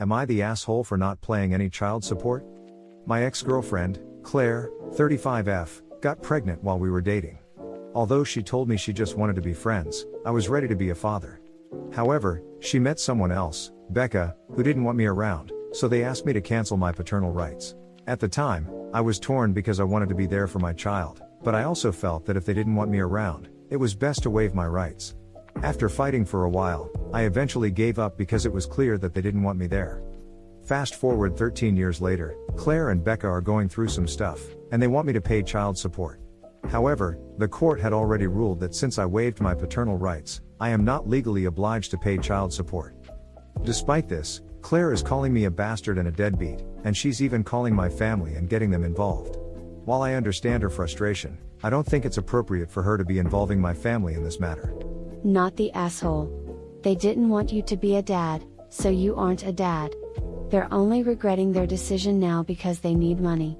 Am I the asshole for not paying any child support? My ex-girlfriend, Claire, 35F, got pregnant while we were dating. Although she told me she just wanted to be friends, I was ready to be a father. However, she met someone else, Becca, who didn't want me around, so they asked me to cancel my paternal rights. At the time, I was torn because I wanted to be there for my child, but I also felt that if they didn't want me around, it was best to waive my rights. After fighting for a while, I eventually gave up because it was clear that they didn't want me there. Fast forward 13 years later, Claire and Becca are going through some stuff, and they want me to pay child support. However, the court had already ruled that since I waived my paternal rights, I am not legally obliged to pay child support. Despite this, Claire is calling me a bastard and a deadbeat, and she's even calling my family and getting them involved. While I understand her frustration, I don't think it's appropriate for her to be involving my family in this matter. Not the asshole. They didn't want you to be a dad, so you aren't a dad. They're only regretting their decision now because they need money.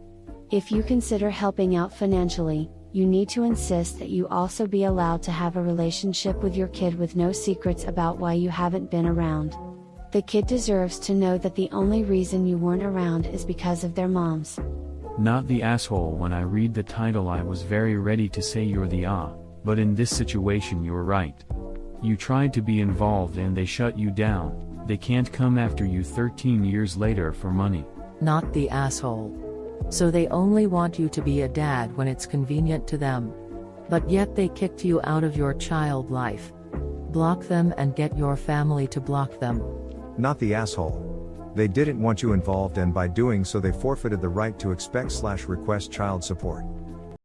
If you consider helping out financially, you need to insist that you also be allowed to have a relationship with your kid with no secrets about why you haven't been around. The kid deserves to know that the only reason you weren't around is because of their moms. Not the asshole. When I read the title I was very ready to say you're the but in this situation you're right. You tried to be involved and they shut you down. They can't come after you 13 years later for money. Not the asshole. So they only want you to be a dad when it's convenient to them. But yet they kicked you out of your child life. Block them and get your family to block them. Not the asshole. They didn't want you involved, and by doing so they forfeited the right to expect/request child support.